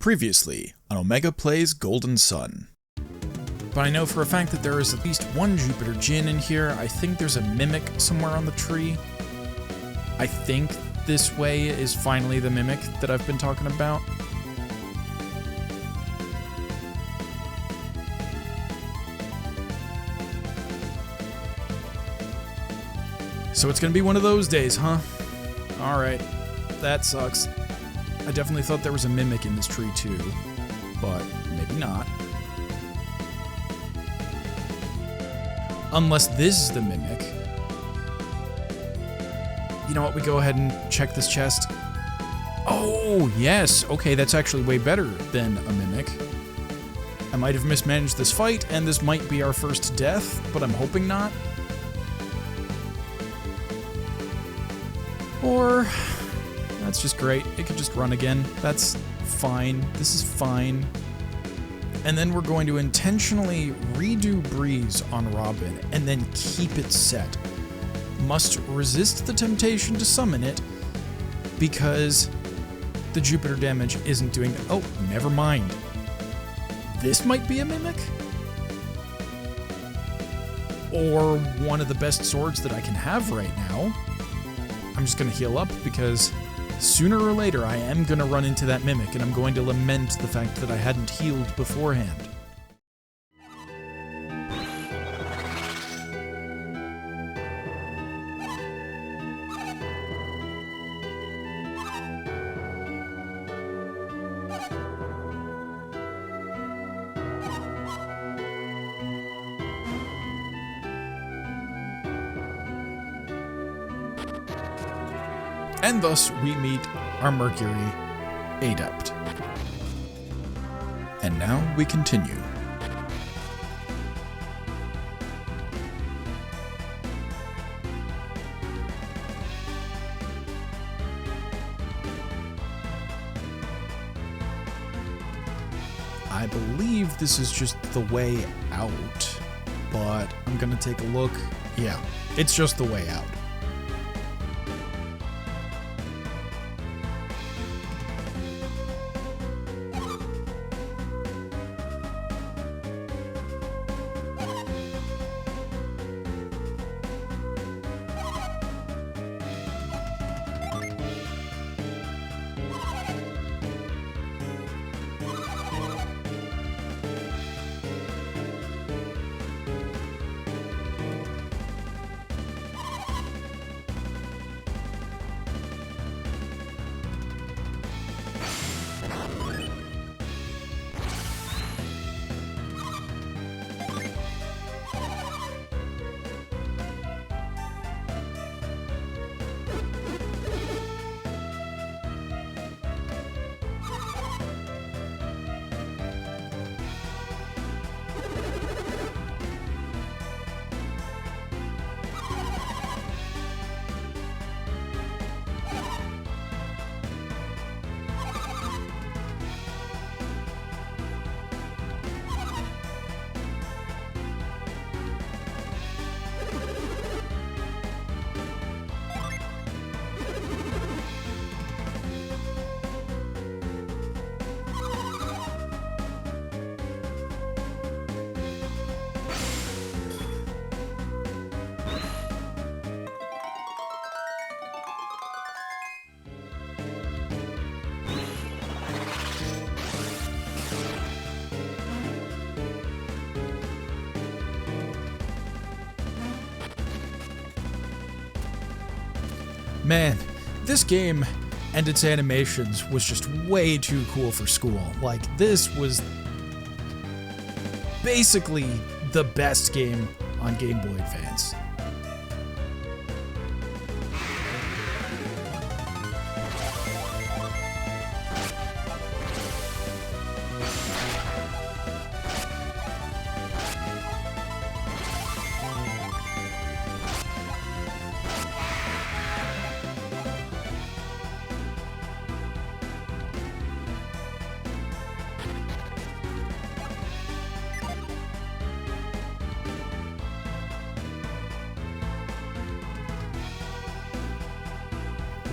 Previously on Omega Plays Golden Sun. But I know for a fact that there is at least one Jupiter Djinn in here. I think there's a mimic somewhere on the tree. I think this way is finally the mimic that I've been talking about. So it's gonna be one of those days, huh? Alright, that sucks. I definitely thought there was a mimic in this tree too, but maybe not. Unless this is the mimic. You know what, we go ahead and check this chest. Oh, yes, okay, that's actually way better than a mimic. I might have mismanaged this fight, and this might be our first death, but I'm hoping not. Or, that's just great. It could just run again. That's fine. This is fine. And then we're going to intentionally redo Breeze on Robin and then keep it set. Must resist the temptation to summon it because the Jupiter damage isn't doing that. Oh, never mind. This might be a mimic? Or one of the best swords that I can have right now. I'm just going to heal up because sooner or later I am going to run into that mimic and I'm going to lament the fact that I hadn't healed beforehand. And thus we meet our Mercury Adept. And now we continue. I believe this is just the way out, but I'm gonna take a look. Yeah, it's just the way out. Man, this game and its animations was just way too cool for school. Like, this was basically the best game on Game Boy Advance.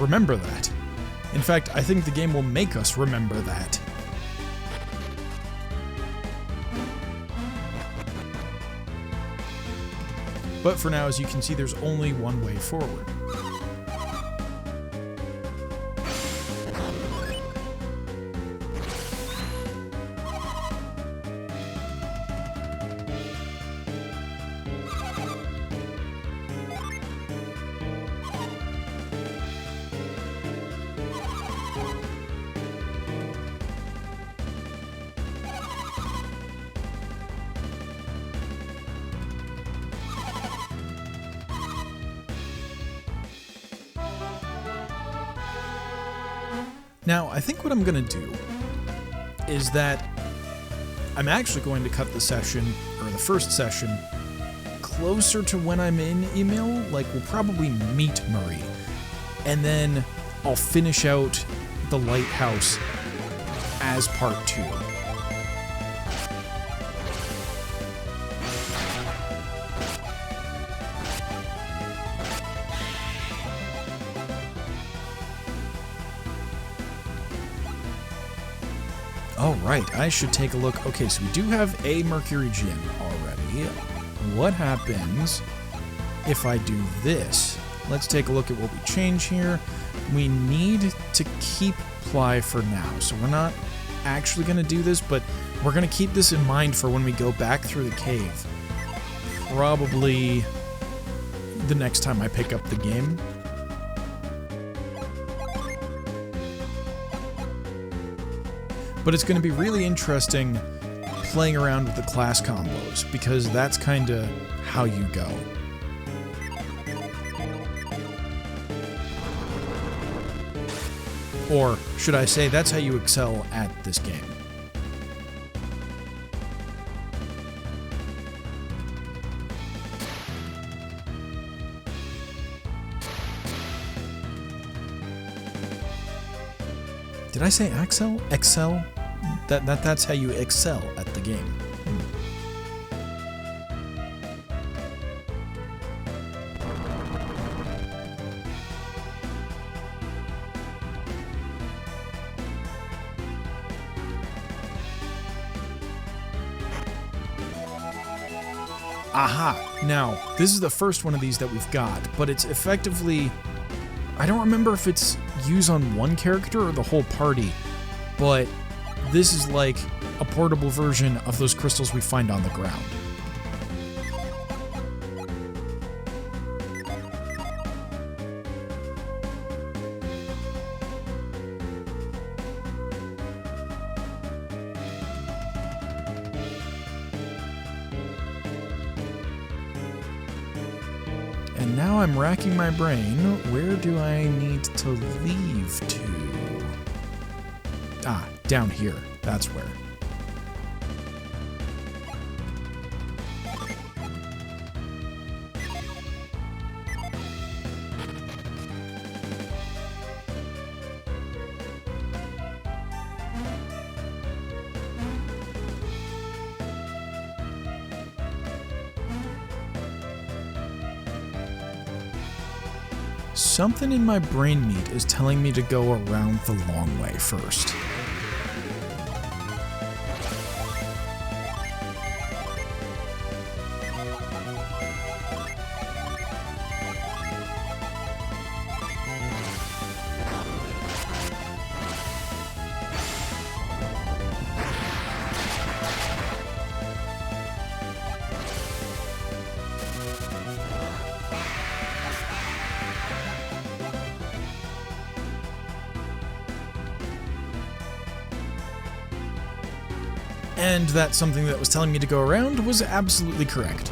Remember that. In fact, I think the game will make us remember that. But for now, as you can see, there's only one way forward. Now, I think what I'm going to do is that I'm actually going to cut the session, or the first session, closer to when I'm in email. Like, we'll probably meet Marie, and then I'll finish out the lighthouse as part 2. Oh, right, I should take a look. Okay, so we do have a Mercury gym already. What happens if I do this? Let's take a look at what we change here. We need to keep Ply for now, so we're not actually going to do this, but we're going to keep this in mind for when we go back through the cave. Probably the next time I pick up the game. But it's going to be really interesting playing around with the class combos, because that's kind of how you go. Or should I say, that's how you excel at this game. Did I say excel? Excel? That's how you excel at the game. Aha! Now, this is the first one of these that we've got, but it's effectively... I don't remember if it's use on one character or the whole party, but this is like a portable version of those crystals we find on the ground. And now I'm racking my brain. Where do I need to leave to? Ah, down here. That's where. Something in my brain meat is telling me to go around the long way first. And that something that was telling me to go around was absolutely correct.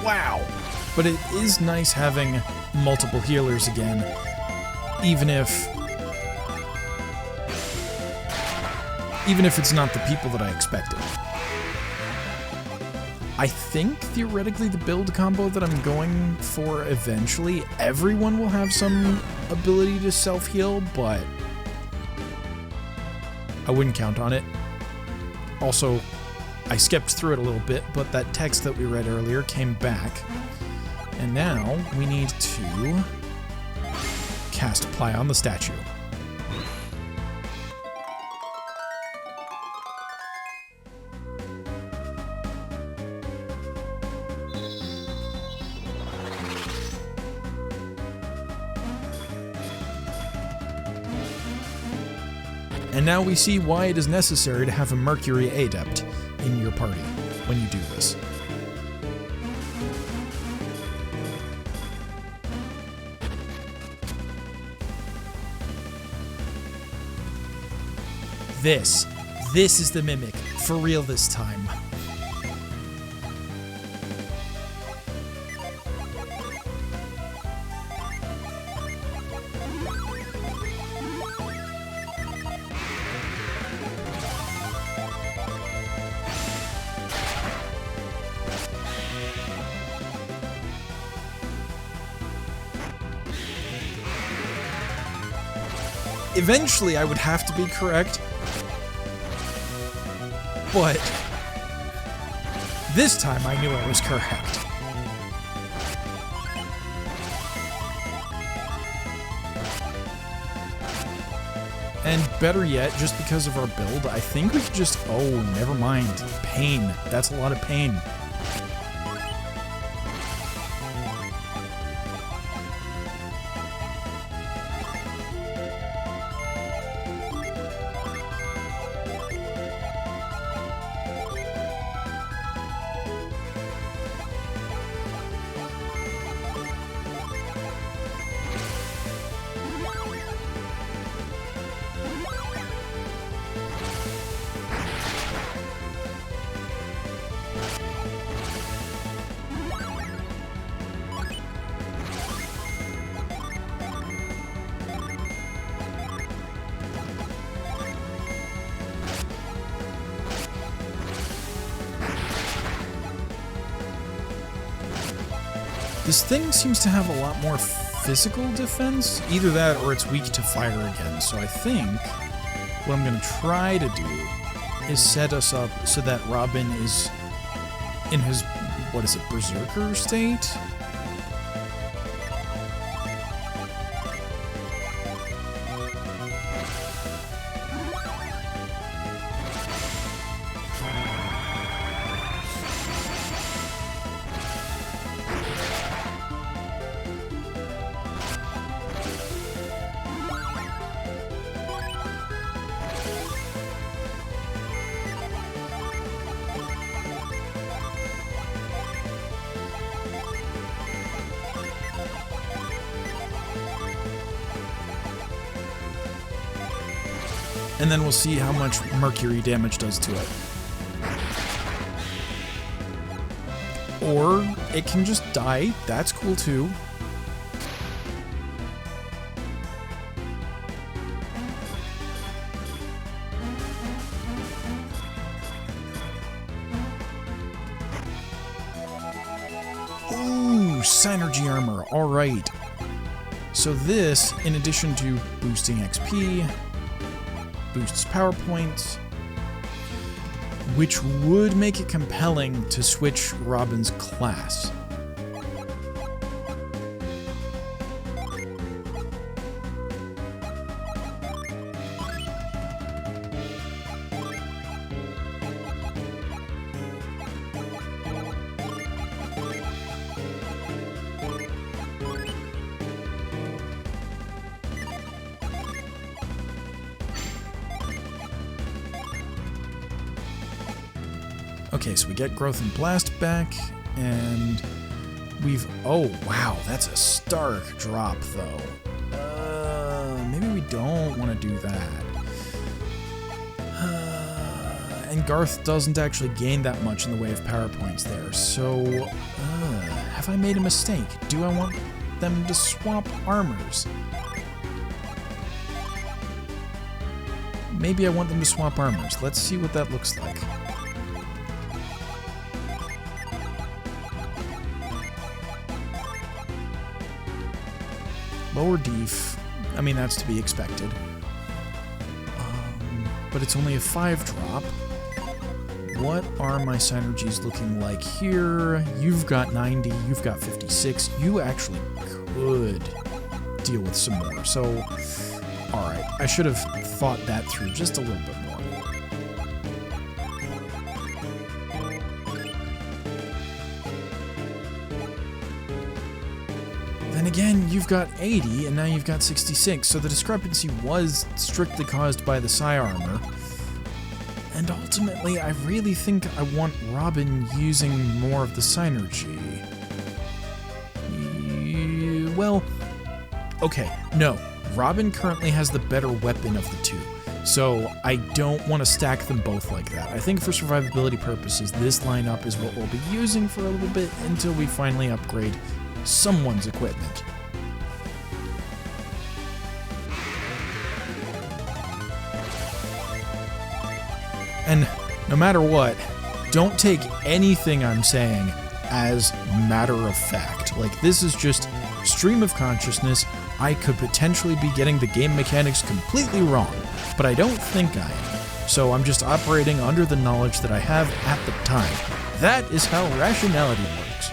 Wow. But it is nice having multiple healers again, even if it's not the people that I expected. I think, theoretically, the build combo that I'm going for eventually, everyone will have some ability to self-heal, but I wouldn't count on it. Also, I skipped through it a little bit, but that text that we read earlier came back. And now we need to cast Apply on the statue. And now we see why it is necessary to have a Mercury Adept in your party when you do this. This is the Mimic, for real this time. Eventually, I would have to be correct, but this time I knew I was correct. And better yet, just because of our build, I think we could just... Oh, never mind. Pain. That's a lot of pain. This thing seems to have a lot more physical defense. Either that or it's weak to fire again. So I think what I'm going to try to do is set us up so that Robin is in his, what is it, berserker state? And then we'll see how much Mercury damage does to it. Or it can just die. That's cool too. Ooh, synergy armor. All right. So this, in addition to boosting XP, boosts power points, which would make it compelling to switch Robin's class. Okay, so we get Growth and Blast back, and we've... Oh, wow, that's a stark drop, though. Maybe we don't want to do that. and Garth doesn't actually gain that much in the way of power points there, so... have I made a mistake? Do I want them to swap armors? Maybe I want them to swap armors. Let's see what that looks like. Lower def. I mean, that's to be expected. But it's only a 5-drop. What are my synergies looking like here? You've got 90, you've got 56. You actually could deal with some more. So, alright, I should have thought that through just a little bit more. Then again, you've got 80, and now you've got 66, so the discrepancy was strictly caused by the psi armor. And ultimately, I really think I want Robin using more of the synergy. Well, okay, no. Robin currently has the better weapon of the two, so I don't want to stack them both like that. I think for survivability purposes, this lineup is what we'll be using for a little bit until we finally upgrade someone's equipment. And no matter what, don't take anything I'm saying as matter of fact. Like, this is just stream of consciousness. I could potentially be getting the game mechanics completely wrong, but I don't think I am. So I'm just operating under the knowledge that I have at the time. That is how rationality works.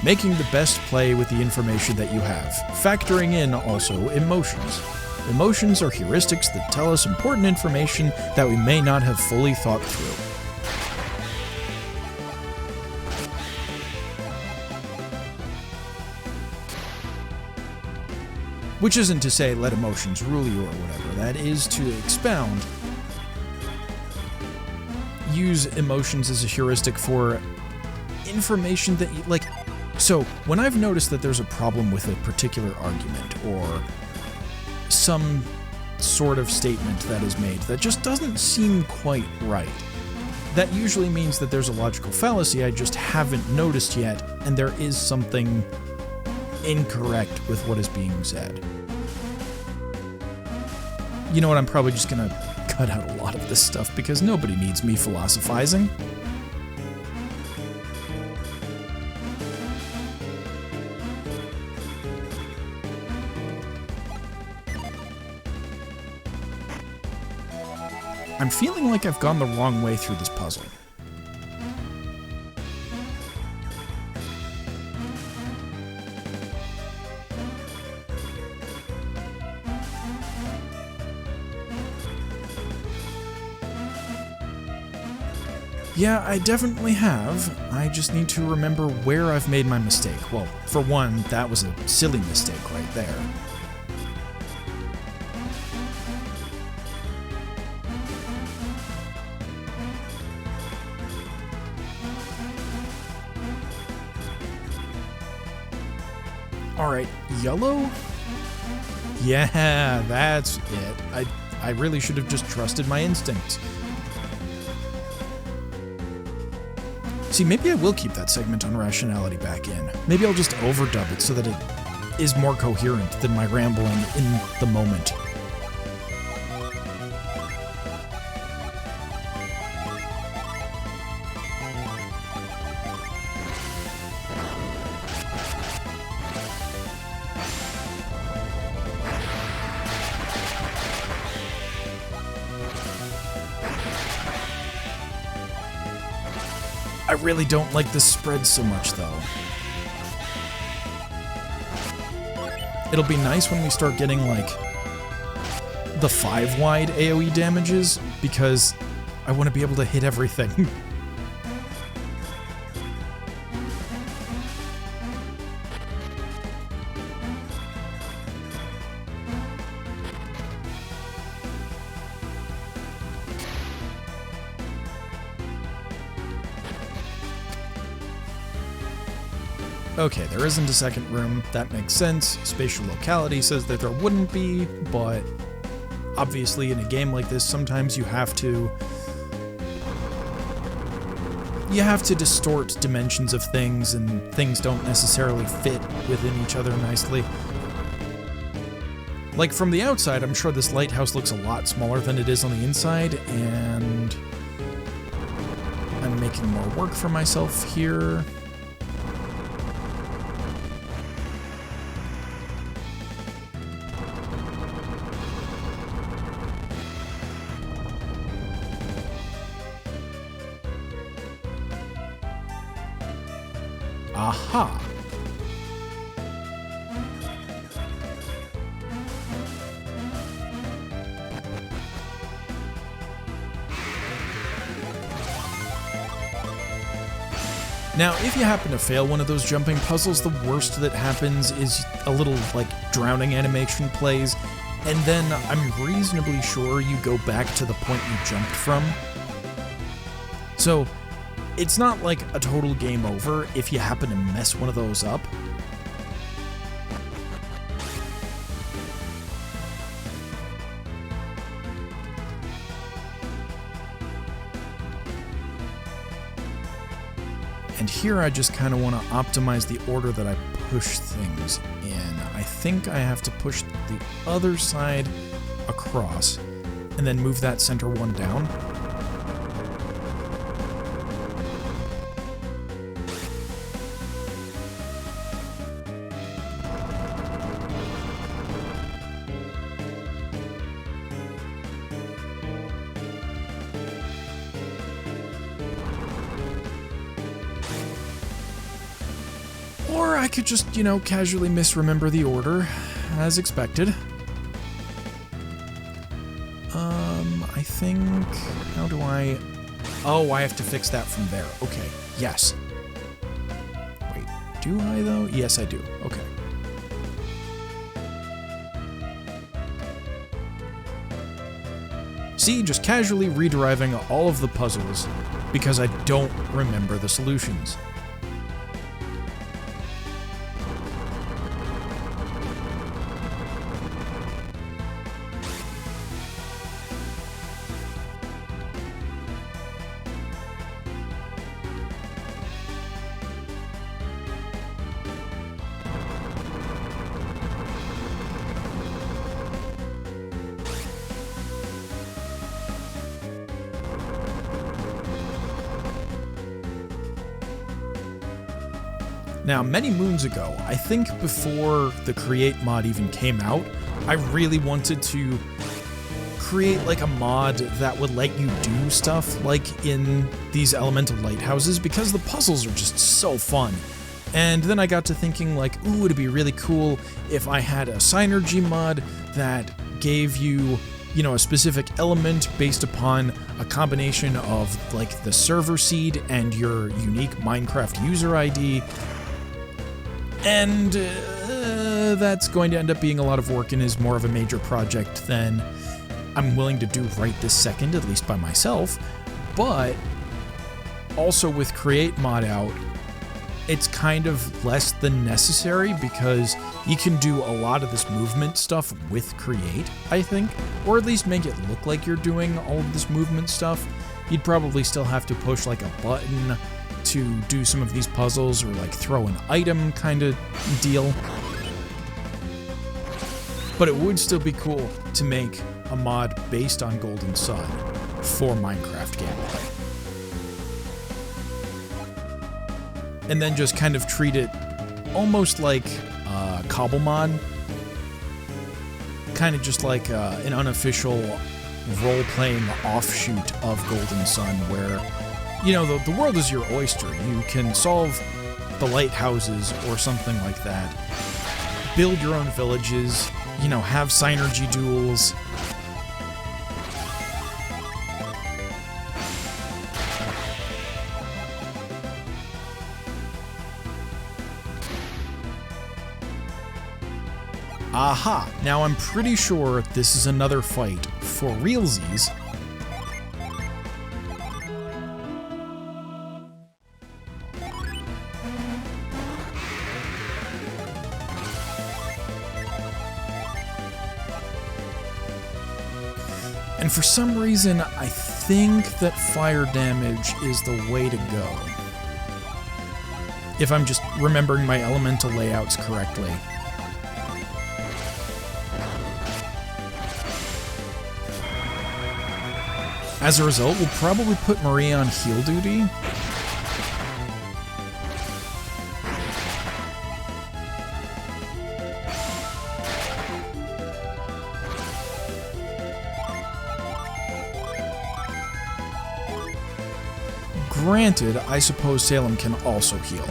Making the best play with the information that you have, factoring in also emotions. Emotions are heuristics that tell us important information that we may not have fully thought through. Which isn't to say let emotions rule you or whatever, that is to expound. Use emotions as a heuristic for information that you, like, so when I've noticed that there's a problem with a particular argument or some sort of statement that is made that just doesn't seem quite right, that usually means that there's a logical fallacy I just haven't noticed yet, and there is something incorrect with what is being said. You know what, I'm probably just gonna cut out a lot of this stuff because nobody needs me philosophizing. I'm feeling like I've gone the wrong way through this puzzle. Yeah, I definitely have. I just need to remember where I've made my mistake. Well, for one, that was a silly mistake right there. Alright, yellow? Yeah, that's it. I really should have just trusted my instincts. See, maybe I will keep that segment on rationality back in. Maybe I'll just overdub it so that it is more coherent than my rambling in the moment. I really don't like this spread so much, though. It'll be nice when we start getting, like, the 5-wide AoE damages, because I want to be able to hit everything. Okay, there isn't a second room. That makes sense. Spatial locality says that there wouldn't be, but obviously in a game like this, sometimes you have to distort dimensions of things, and things don't necessarily fit within each other nicely. Like, from the outside, I'm sure this lighthouse looks a lot smaller than it is on the inside, and I'm making more work for myself here. Aha! Now, if you happen to fail one of those jumping puzzles, the worst that happens is a little, like, drowning animation plays, and then I'm reasonably sure you go back to the point you jumped from. So, it's not like a total game over if you happen to mess one of those up. And here I just kind of want to optimize the order that I push things in. I think I have to push the other side across and then move that center one down. Or I could just, casually misremember the order, as expected. I think... How do I... Oh, I have to fix that from there. Okay, yes. Wait, do I, though? Yes, I do. Okay. See, just casually rederiving all of the puzzles because I don't remember the solutions. Now, many moons ago, I think before the Create mod even came out, I really wanted to create like a mod that would let you do stuff like in these elemental lighthouses because the puzzles are just so fun. And then I got to thinking like, ooh, it'd be really cool if I had a Synergy mod that gave you, a specific element based upon a combination of like the server seed and your unique Minecraft user ID. And that's going to end up being a lot of work and is more of a major project than I'm willing to do right this second, at least by myself. But also with Create mod out, it's kind of less than necessary because you can do a lot of this movement stuff with Create, I think, or at least make it look like you're doing all of this movement stuff. You'd probably still have to push like a button to do some of these puzzles or like throw an item kind of deal. But it would still be cool to make a mod based on Golden Sun for Minecraft gameplay. And then just kind of treat it almost like a cobble mod. Kind of just like an unofficial role-playing offshoot of Golden Sun where the world is your oyster. You can solve the lighthouses or something like that. Build your own villages, have Synergy duels. Aha! Now I'm pretty sure this is another fight for realsies. And for some reason, I think that fire damage is the way to go. If I'm just remembering my elemental layouts correctly. As a result, we'll probably put Marie on heal duty. Granted, I suppose Salem can also heal.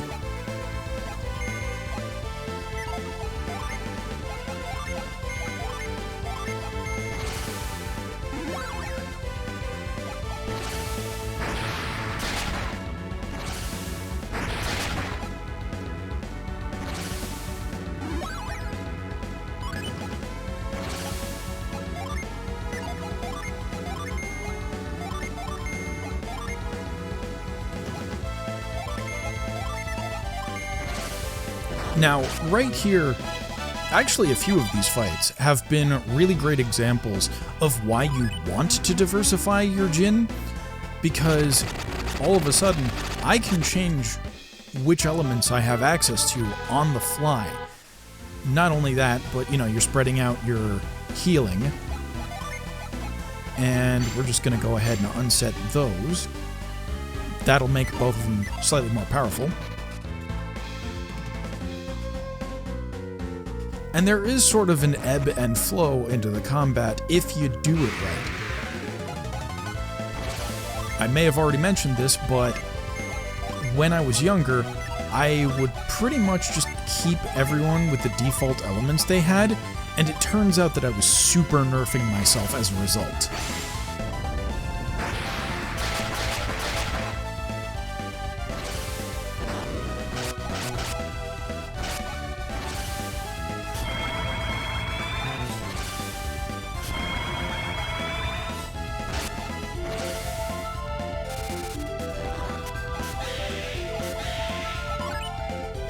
Now, right here, actually a few of these fights have been really great examples of why you want to diversify your Jin, because all of a sudden, I can change which elements I have access to on the fly. Not only that, but, you know, you're spreading out your healing, and we're just going to go ahead and unset those. That'll make both of them slightly more powerful. And there is sort of an ebb and flow into the combat if you do it right. I may have already mentioned this, but when I was younger, I would pretty much just keep everyone with the default elements they had, and it turns out that I was super nerfing myself as a result.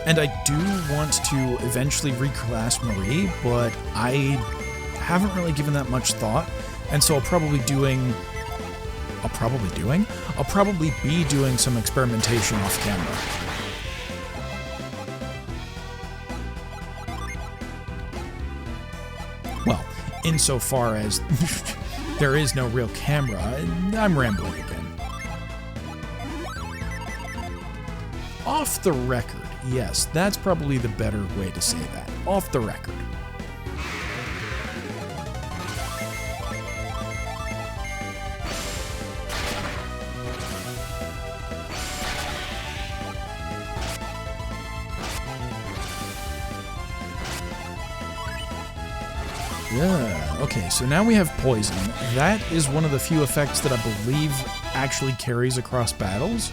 And I do want to eventually reclass Marie, but I haven't really given that much thought, and so I'll probably be doing some experimentation off camera. Well, insofar as there is no real camera, I'm rambling again. Off the record. Yes, that's probably the better way to say that. Off the record. Yeah, okay, so now we have poison. That is one of the few effects that I believe actually carries across battles.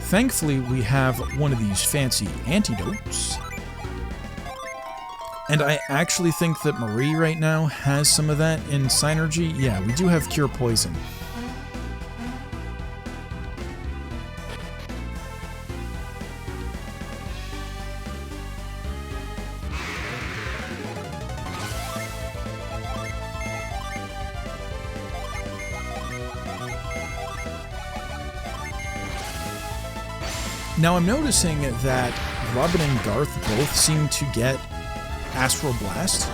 Thankfully, we have one of these fancy antidotes. And I actually think that Marie right now has some of that in Synergy. Yeah, we do have Cure Poison. Now I'm noticing that Robin and Garth both seem to get Astral Blast.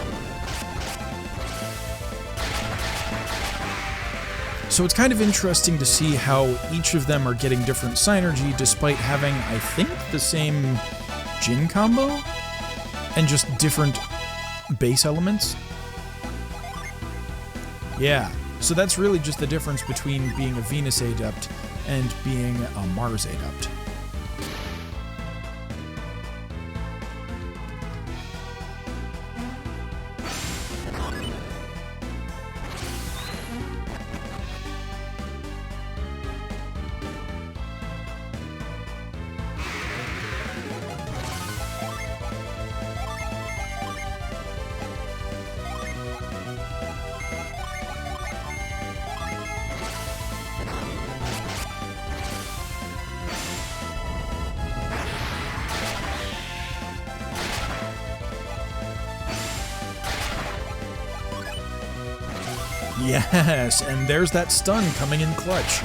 So it's kind of interesting to see how each of them are getting different synergy despite having, I think, the same Jin combo and just different base elements. Yeah, so that's really just the difference between being a Venus Adept and being a Mars Adept. Yes, and there's that stun coming in clutch.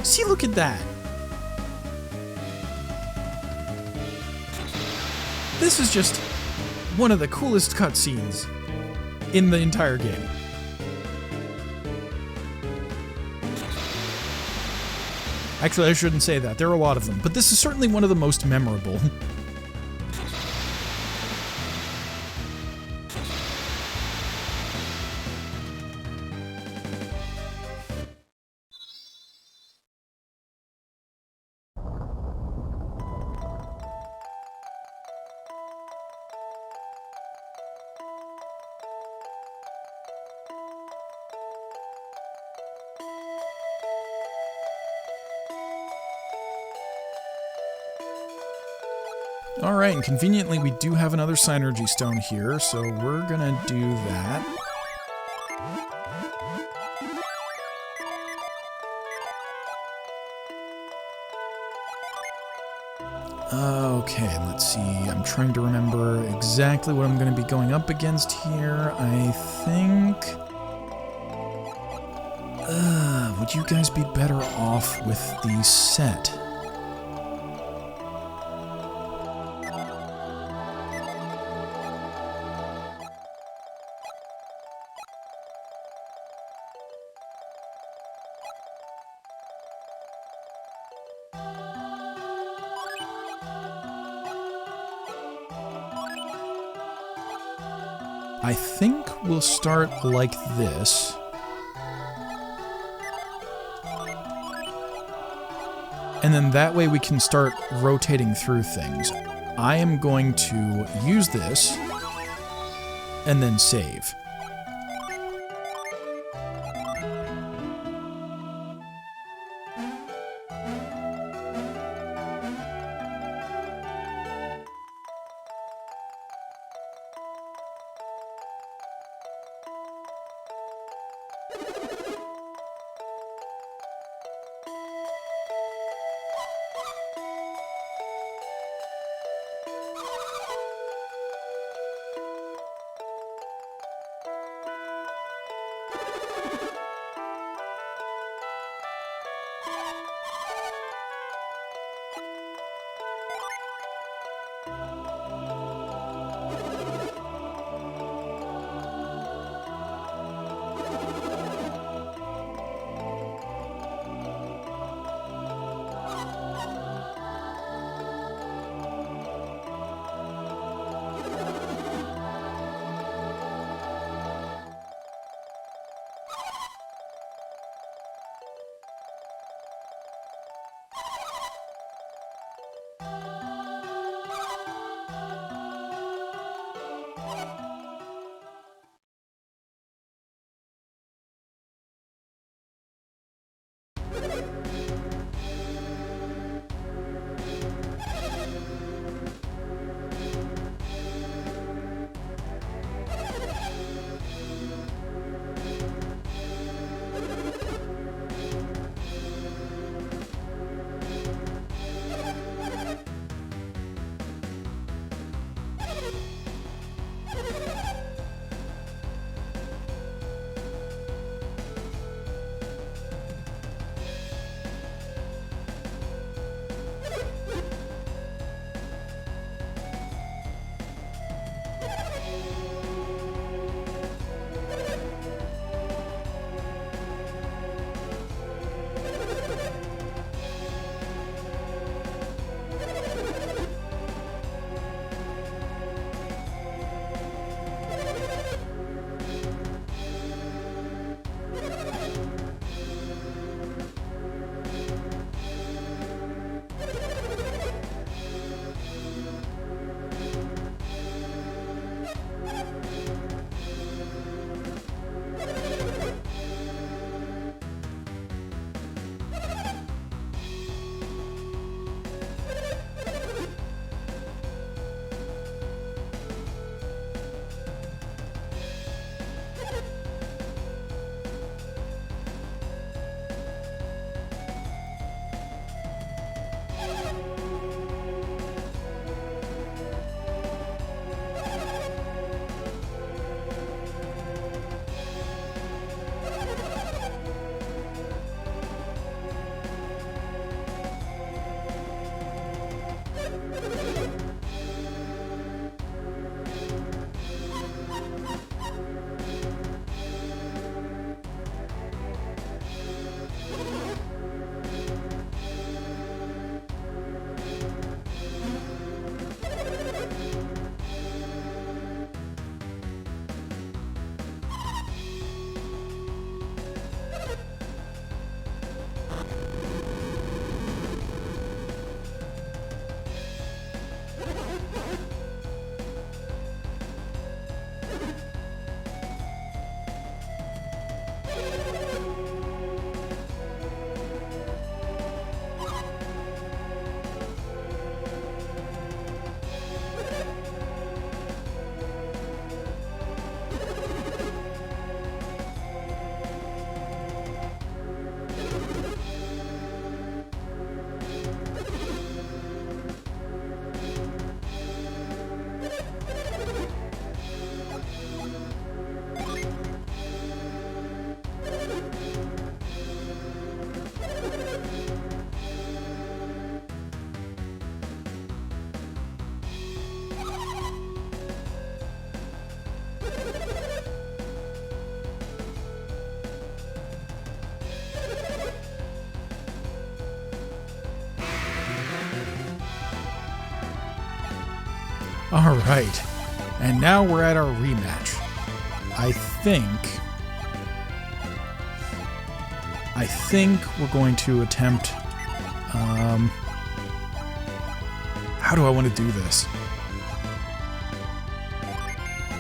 See, look at that. This is just one of the coolest cutscenes in the entire game. Actually, I shouldn't say that. There are a lot of them, but this is certainly one of the most memorable. Alright, and conveniently we do have another Synergy Stone here, so we're gonna do that. Okay, let's see. I'm trying to remember exactly what I'm going to be going up against here. I think... would you guys be better off with the set? I think we'll start like this. And then that way we can start rotating through things. I am going to use this and then save. All right. And now we're at our rematch. I think we're going to attempt... how do I want to do this?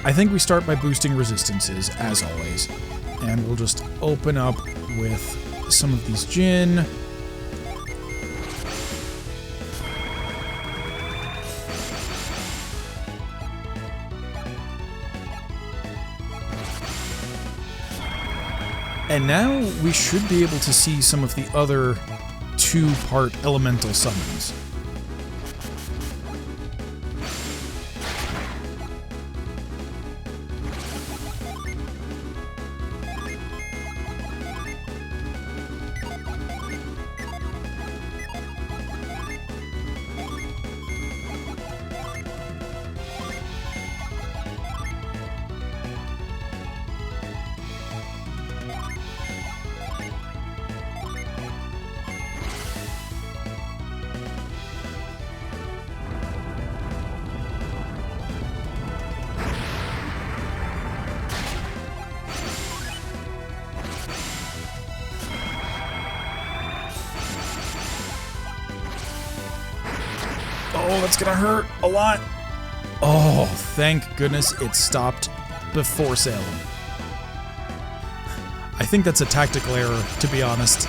I think we start by boosting resistances, as always. And we'll just open up with some of these gin. And now we should be able to see some of the other two-part elemental summons. Oh, that's gonna hurt a lot. Oh, thank goodness it stopped before Salem. I think that's a tactical error, to be honest.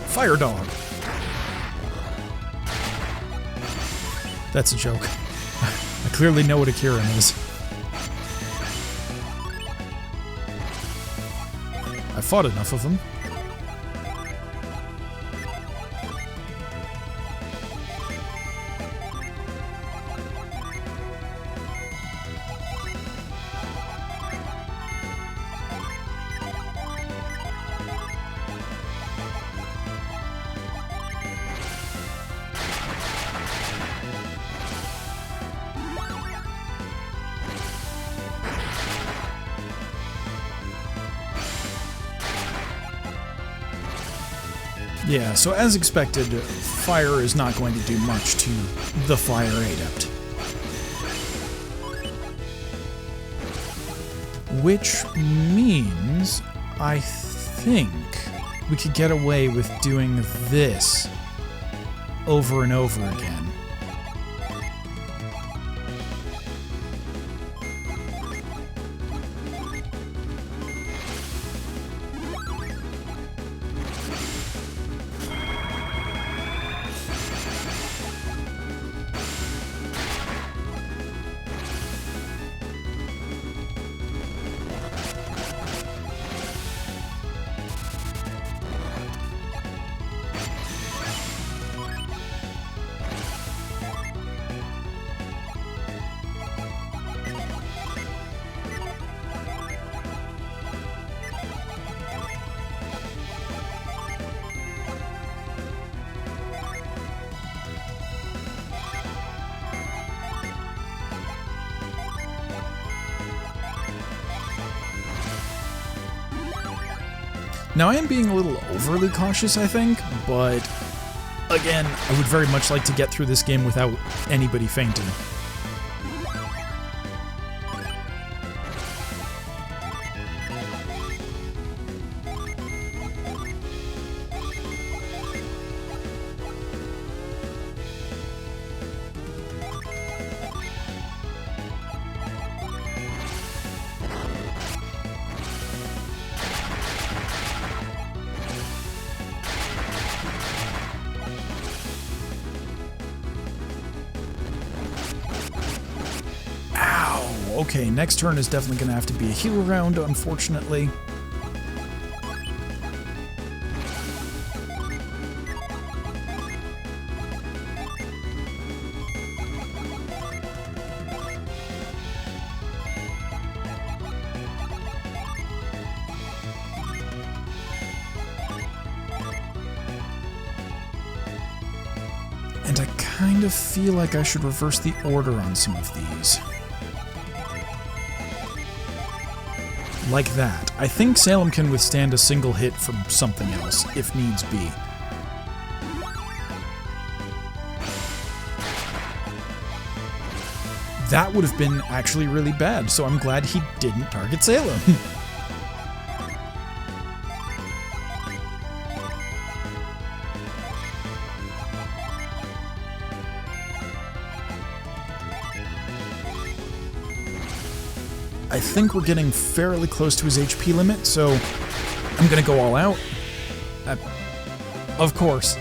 Fire dog. That's a joke. I clearly know what a Kirin is. I fought enough of them. Yeah, so as expected, fire is not going to do much to the Fire Adept. Which means I think we could get away with doing this over and over again. Now, I am being a little overly cautious, I think, but again, I would very much like to get through this game without anybody fainting. okay, next turn is definitely going to have to be a heal round, unfortunately. And I kind of feel like I should reverse the order on some of these. Like that. I think Salem can withstand a single hit from something else, if needs be. That would have been actually really bad, so I'm glad he didn't target Salem. I think we're getting fairly close to his HP limit, so I'm gonna go all out. Of course.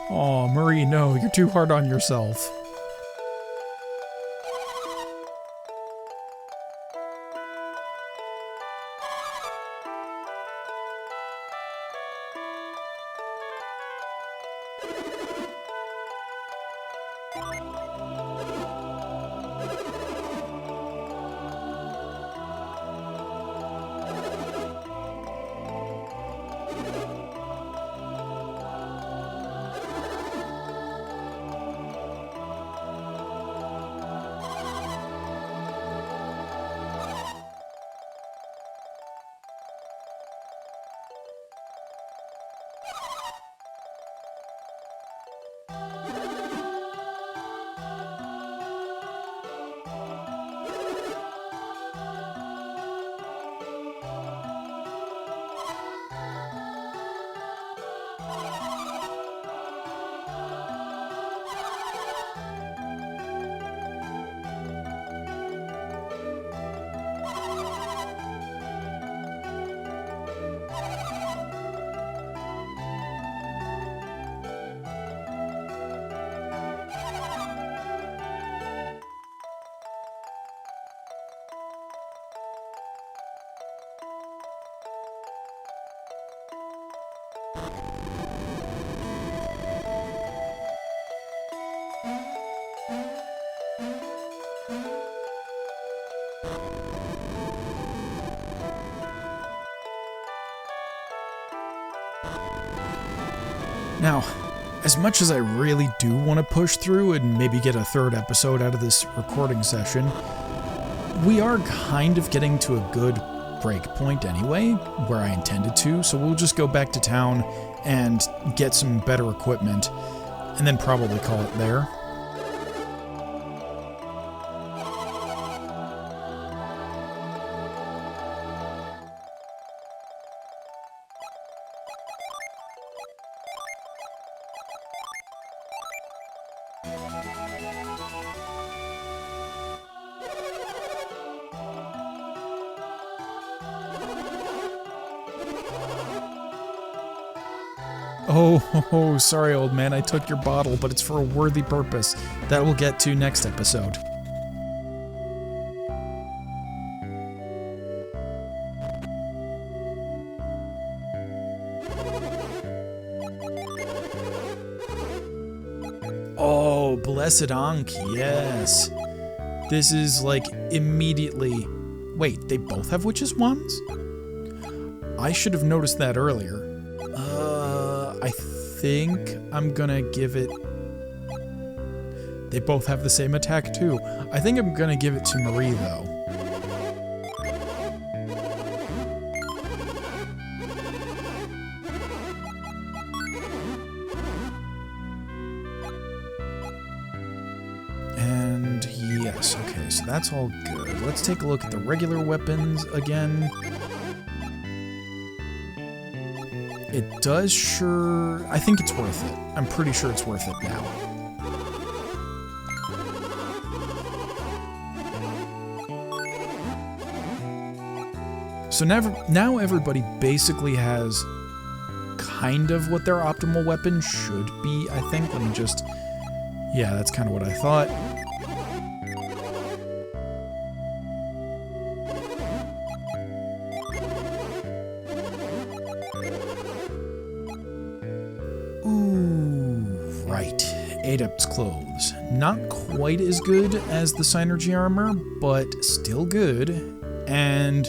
Aw, Marie, no, you're too hard on yourself. Now, as much as I really do want to push through and maybe get a third episode out of this recording session, we are kind of getting to a good break point anyway, where I intended to, so we'll just go back to town and get some better equipment, and then probably call it there. Oh, sorry, old man, I took your bottle, but it's for a worthy purpose that we'll get to next episode. Oh, Blessed Ankh, yes. This is like immediately... Wait, they both have witches' wands? I should have noticed that earlier. I think I'm gonna give it... They both have the same attack too. I think I'm gonna give it to Marie though. And yes, okay, so that's all good. Let's take a look at the regular weapons again. It does sure... I think it's worth it. I'm pretty sure it's worth it now. So now everybody basically has kind of what their optimal weapon should be, I think. Let me just... Yeah, that's kind of what I thought. Adept's clothes. Not quite as good as the Synergy armor, but still good, and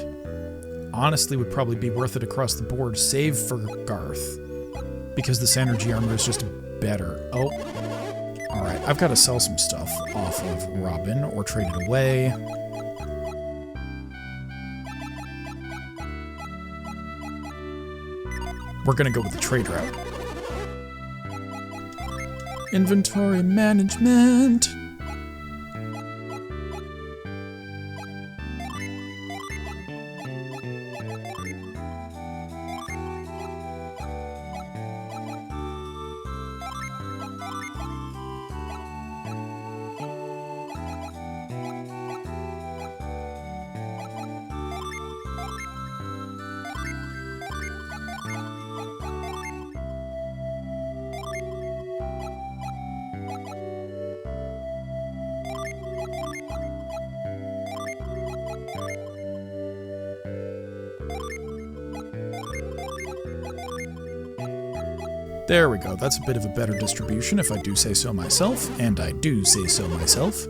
honestly would probably be worth it across the board, save for Garth, because the Synergy armor is just better. Oh, alright, I've got to sell some stuff off of Robin, or trade it away. We're gonna go with the trade route. Inventory management. There we go. That's a bit of a better distribution if I do say so myself, and I do say so myself.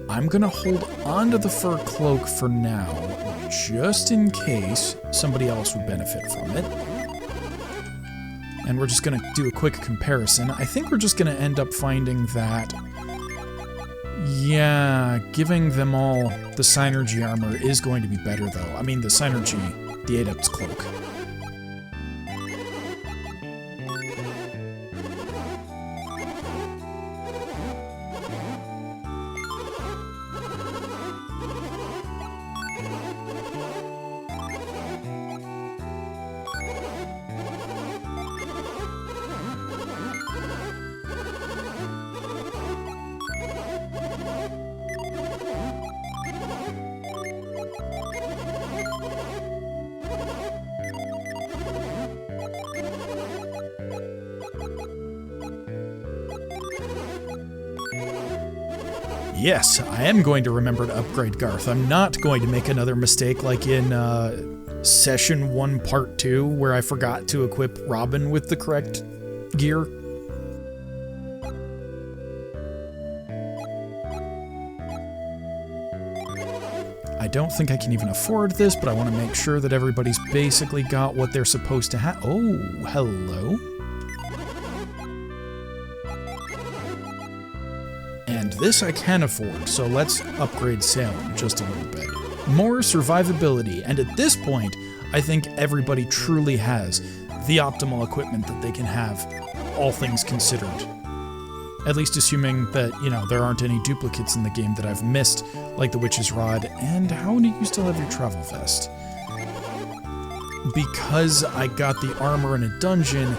I'm gonna hold onto the fur cloak for now, just in case somebody else would benefit from it. And we're just gonna do a quick comparison. I think we're just gonna end up finding that, yeah, giving them all the Synergy armor is going to be better, though. I mean, the Synergy, the Adept's Cloak. Yes, I am going to remember to upgrade Garth. I'm not going to make another mistake like in Session 1 Part 2, where I forgot to equip Robin with the correct gear. I don't think I can even afford this, but I want to make sure that everybody's basically got what they're supposed to have. Oh, hello. And this I can afford, so let's upgrade Salem just a little bit. More survivability, and at this point, I think everybody truly has the optimal equipment that they can have, all things considered. At least assuming that, you know, there aren't any duplicates in the game that I've missed, like the Witch's Rod, and how do you still have your travel vest? Because I got the armor in a dungeon,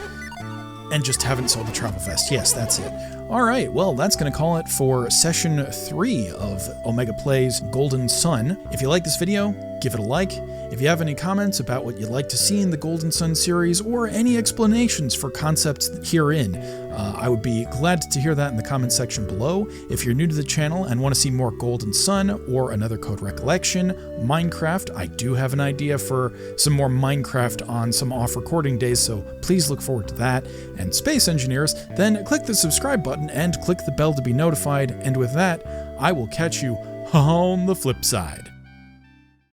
and just haven't sold the travel vest. Yes, that's it. Alright, well, that's going to call it for Session 3 of Omega Plays Golden Sun. If you like this video, give it a like. If you have any comments about what you'd like to see in the Golden Sun series, or any explanations for concepts herein, I would be glad to hear that in the comment section below. If you're new to the channel and want to see more Golden Sun or Another Code Recollection, Minecraft, I do have an idea for some more Minecraft on some off-recording days, so please look forward to that. And Space Engineers, then click the subscribe button and click the bell to be notified, and with that, I will catch you on the flip side.